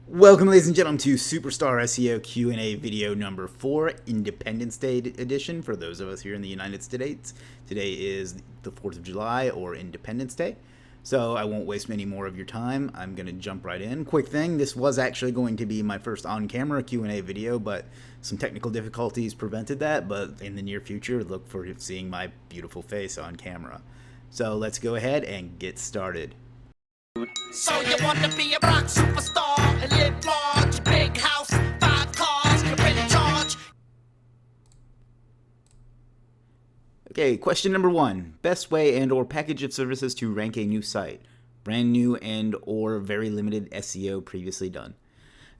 Welcome, ladies and gentlemen, to Superstar SEO Q&A video number 4, Independence Day edition for those of us here in the United States. Today is the 4th of July, or Independence Day, so I won't waste any more of your time. I'm going to jump right in. Quick thing, this was actually going to be my first on-camera Q&A video, but some technical difficulties prevented that, but in the near future, look for seeing my beautiful face on camera. So let's go ahead and get started. So you want to be a rock superstar and live large, big house, 5 cars, you're in charge. Okay, question number 1. Best way and or package of services to rank a new site. Brand new and or very limited SEO previously done.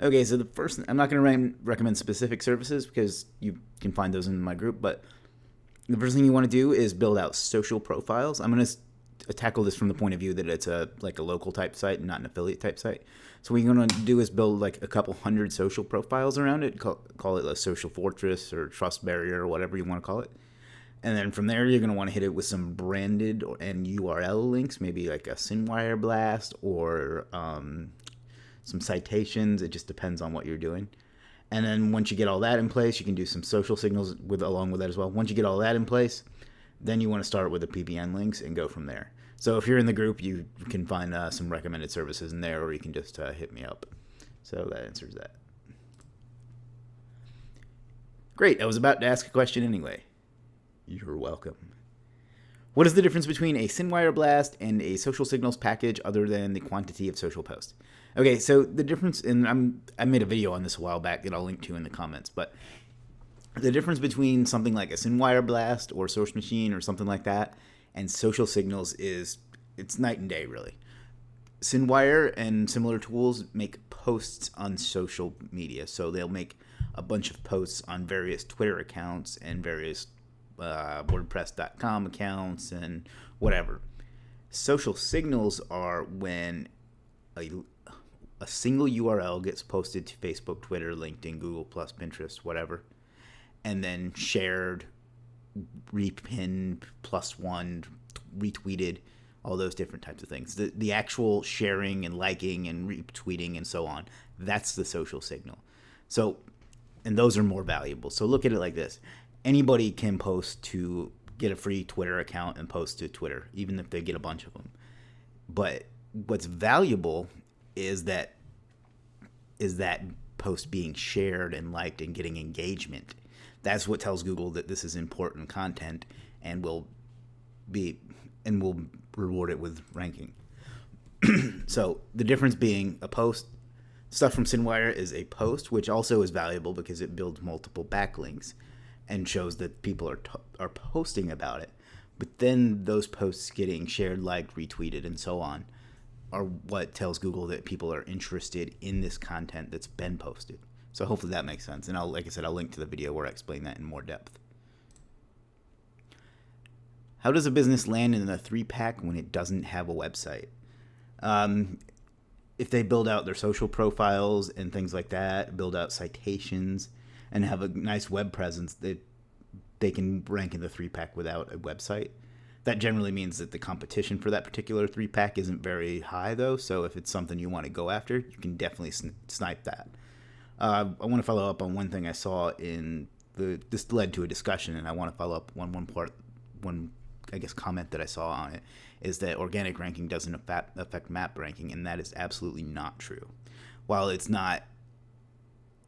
Okay, so the first, I'm not going to recommend specific services because you can find those in my group, but the first thing you want to do is build out social profiles. I'm going to tackle this from the point of view that it's like a local type site and not an affiliate type site. So what you're going to do is build like a couple hundred social profiles around it. Call it a social fortress or trust barrier or whatever you want to call it. And then from there, you're going to want to hit it with some branded and URL links, maybe like a Sinwire blast or some citations. It just depends on what you're doing. And then once you get all that in place, you can do some social signals along with that as well. Once you get all that in place, then you want to start with the PBN links and go from there. So if you're in the group, you can find some recommended services in there, or you can just hit me up. So that answers that. Great. I was about to ask a question anyway. You're welcome. What is the difference between a Sinwire blast and a social signals package other than the quantity of social posts? Okay, so the difference, and I made a video on this a while back that I'll link to in the comments, but the difference between something like a Sinwire blast or Source Machine or something like that and social signals it's night and day, really. Sinwire and similar tools make posts on social media, so they'll make a bunch of posts on various Twitter accounts and various WordPress.com accounts and whatever. Social signals are when a single URL gets posted to Facebook, Twitter, LinkedIn, Google+, Pinterest, whatever, and then shared, repinned, +1, retweeted, all those different types of things. The actual sharing and liking and retweeting and so on, that's the social signal. So, and those are more valuable. So look at it like this. Anybody can post to get a free Twitter account and post to Twitter, even if they get a bunch of them. But what's valuable is that post being shared and liked and getting engagement. That's what tells Google that this is important content and will reward it with ranking. So the difference being a post, stuff from Sinwire is a post, which also is valuable because it builds multiple backlinks and shows that people are posting about it. But then those posts getting shared, liked, retweeted, and so on are what tells Google that people are interested in this content that's been posted. So hopefully that makes sense. And like I said, I'll link to the video where I explain that in more depth. How does a business land in a 3-pack when it doesn't have a website? If they build out their social profiles and things like that, build out citations, and have a nice web presence, they can rank in the 3-pack without a website. That generally means that the competition for that particular 3-pack isn't very high, though. So if it's something you want to go after, you can definitely snipe that. I want to follow up on one thing I saw this led to a discussion, and I want to follow up on one comment that I saw on it, is that organic ranking doesn't affect map ranking, and that is absolutely not true. While it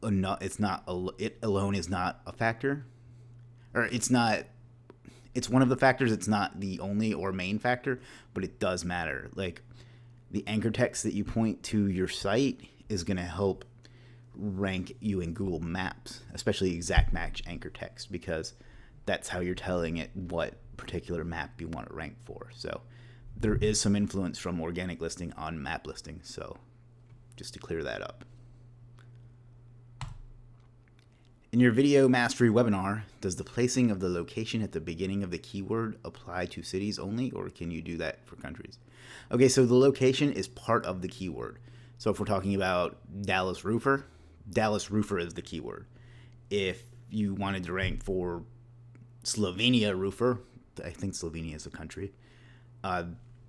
alone is not a factor, or it's one of the factors, it's not the only or main factor, but it does matter. Like, the anchor text that you point to your site is going to help rank you in Google Maps, especially exact match anchor text, because that's how you're telling it what particular map you want to rank for. So there is some influence from organic listing on map listings, so just to clear that up. In your video mastery webinar, does the placing of the location at the beginning of the keyword apply to cities only, or can you do that for countries? Okay, so the location is part of the keyword. So if we're talking about Dallas roofer is the keyword. If you wanted to rank for Slovenia roofer, I think Slovenia is a country,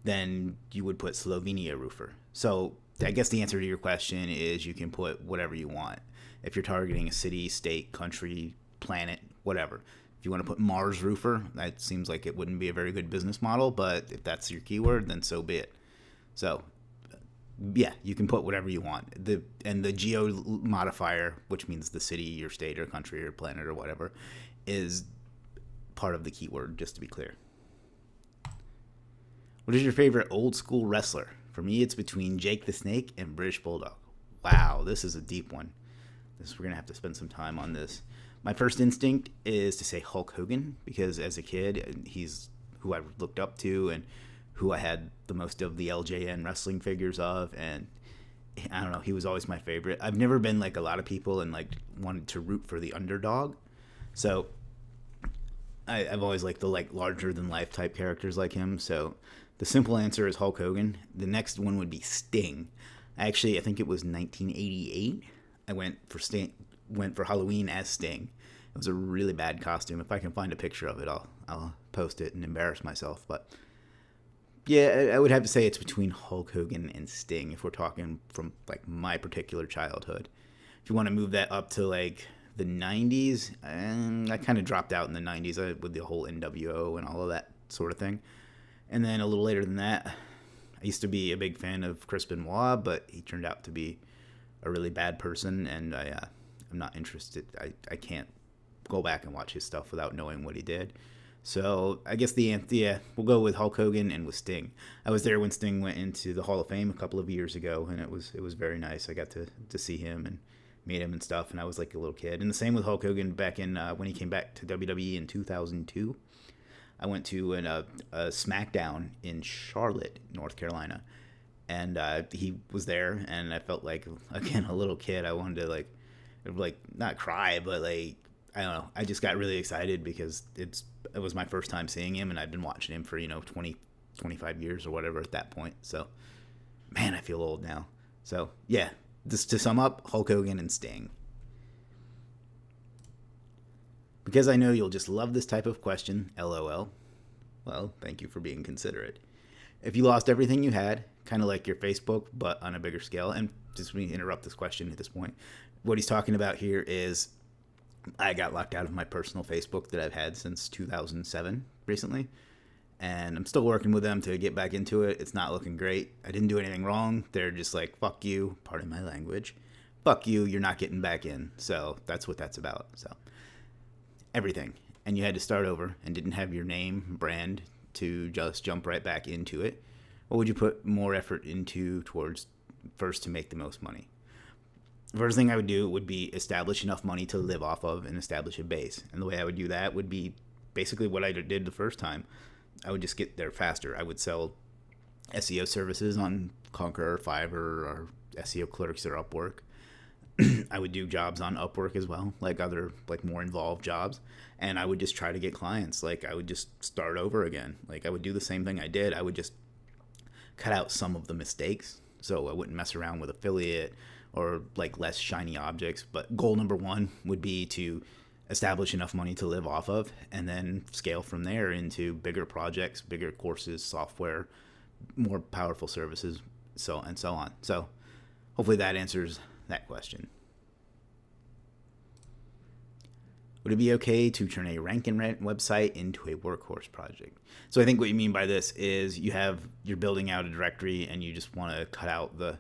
then you would put Slovenia roofer. So I guess the answer to your question is you can put whatever you want. If you're targeting a city, state, country, planet, whatever. If you want to put Mars roofer, that seems like it wouldn't be a very good business model, but if that's your keyword, then so be it. So, yeah, you can put whatever you want. The geo modifier, which means the city, your state, or country, or planet, or whatever, is part of the keyword, just to be clear. What is your favorite old school wrestler? For me, it's between Jake the Snake and British Bulldog. Wow, this is a deep one. We're going to have to spend some time on this. My first instinct is to say Hulk Hogan, because as a kid, he's who I looked up to and who I had the most of the LJN wrestling figures of, and I don't know, he was always my favorite. I've never been like a lot of people and like wanted to root for the underdog, so I've always liked the like larger than life type characters like him. So the simple answer is Hulk Hogan. The next one would be Sting. Actually, I think it was 1988. I went for Halloween as Sting. It was a really bad costume. If I can find a picture of it, I'll post it and embarrass myself. But yeah, I would have to say it's between Hulk Hogan and Sting if we're talking from like my particular childhood. If you want to move that up to like the 90s, I kind of dropped out in the 90s with the whole NWO and all of that sort of thing. And then a little later than that, I used to be a big fan of Chris Benoit, but he turned out to be a really bad person, and I'm not interested. I can't go back and watch his stuff without knowing what he did. So I guess we'll go with Hulk Hogan and with Sting. I was there when Sting went into the Hall of Fame a couple of years ago, and it was very nice. I got to see him and meet him and stuff, and I was like a little kid. And the same with Hulk Hogan back in when he came back to WWE in 2002. I went to a SmackDown in Charlotte, North Carolina, and he was there, and I felt like, again, a little kid. I wanted to like not cry, but like, I don't know. I just got really excited because it was my first time seeing him, and I'd been watching him for 20, 25 years or whatever at that point. So, man, I feel old now. So yeah, just to sum up, Hulk Hogan and Sting. Because I know you'll just love this type of question, LOL. Well, thank you for being considerate. If you lost everything you had, kind of like your Facebook, but on a bigger scale, and just let me interrupt this question at this point. What he's talking about here is I got locked out of my personal Facebook that I've had since 2007 recently, and I'm still working with them to get back into it. It's not looking great. I didn't do anything wrong. They're just like, fuck you, pardon my language. Fuck you, you're not getting back in. So that's what that's about. So everything, and you had to start over and didn't have your name, brand to just jump right back into it, what would you put more effort into towards first to make the most money? The first thing I would do would be establish enough money to live off of and establish a base. And the way I would do that would be basically what I did the first time. I would just get there faster. I would sell SEO services on Conquer or Fiverr or SEO Clerks or Upwork. I would do jobs on Upwork as well, like other like more involved jobs, and I would just try to get clients. Like I would just start over again. Like I would do the same thing I did. I would just cut out some of the mistakes, so I wouldn't mess around with affiliate or like less shiny objects. But goal number one would be to establish enough money to live off of, and then scale from there into bigger projects, bigger courses, software, more powerful services, so on. So hopefully that answers that question. Would it be okay to turn a rank and rent website into a workhorse project? So I think what you mean by this is you're building out a directory and you just want to cut out the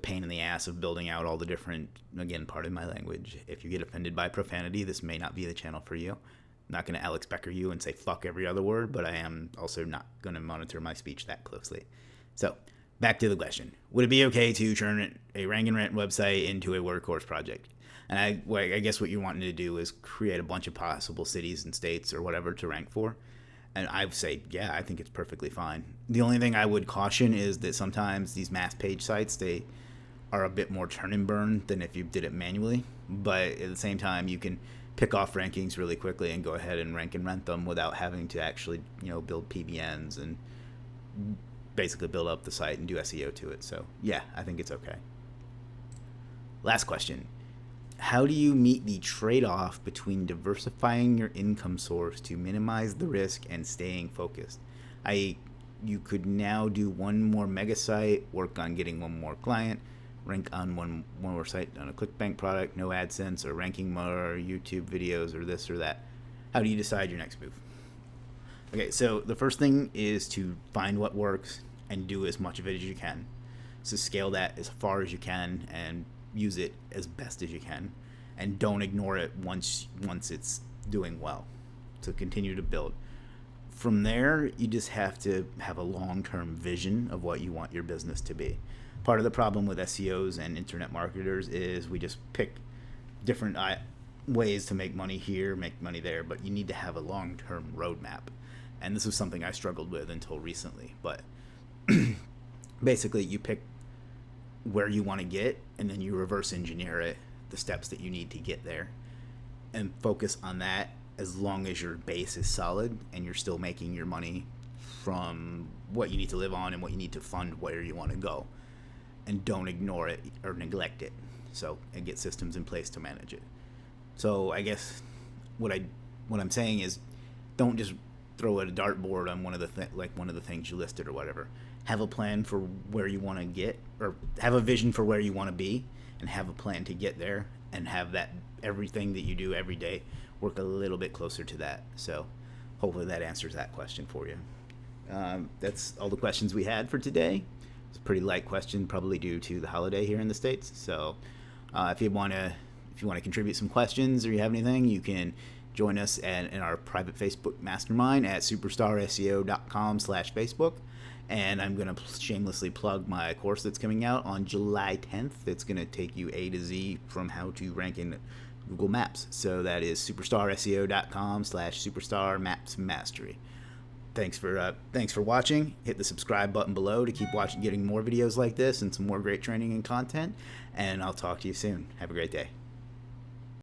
pain in the ass of building out all the different, again, pardon my language. If you get offended by profanity, this may not be the channel for you. I'm not going to Alex Becker you and say fuck every other word, but I am also not going to monitor my speech that closely. So back to the question. Would it be okay to turn a rank and rent website into a workhorse project? And I guess what you're wanting to do is create a bunch of possible cities and states or whatever to rank for. And I would say, yeah, I think it's perfectly fine. The only thing I would caution is that sometimes these mass page sites, they are a bit more turn and burn than if you did it manually. But at the same time, you can pick off rankings really quickly and go ahead and rank and rent them without having to actually, build PBNs and basically build up the site and do SEO to it. So yeah, I think it's okay. Last question. How do you meet the trade-off between diversifying your income source to minimize the risk and staying focused? you could now do one more mega site, work on getting one more client, rank on one more site on a ClickBank product, no AdSense, or ranking more YouTube videos, or this or that. How do you decide your next move? Okay, so the first thing is to find what works and do as much of it as you can. So scale that as far as you can and use it as best as you can, and don't ignore it once it's doing well. So continue to build. From there, you just have to have a long-term vision of what you want your business to be. Part of the problem with SEOs and internet marketers is we just pick different ways to make money here, make money there, but you need to have a long-term roadmap. And this was something I struggled with until recently. But basically, you pick where you want to get, and then you reverse engineer it, the steps that you need to get there, and focus on that as long as your base is solid and you're still making your money from what you need to live on and what you need to fund where you want to go. And don't ignore it or neglect it. So, and get systems in place to manage it. So I guess what I'm saying is, don't just throw a dartboard on one of the things you listed or whatever. Have a plan for where you want to get, or have a vision for where you want to be, and have a plan to get there, and have that everything that you do every day work a little bit closer to that. So hopefully that answers that question for you. That's all the questions we had for today. It's a pretty light question, probably due to the holiday here in the States. So if you want to contribute some questions, or you have anything, you can join us in our private Facebook mastermind at superstarseo.com/Facebook. And I'm going to shamelessly plug my course that's coming out on July 10th. It's going to take you A to Z from how to rank in Google Maps. So that is superstarseo.com/superstarmapsmastery. Thanks for watching. Hit the subscribe button below to keep getting more videos like this and some more great training and content. And I'll talk to you soon. Have a great day.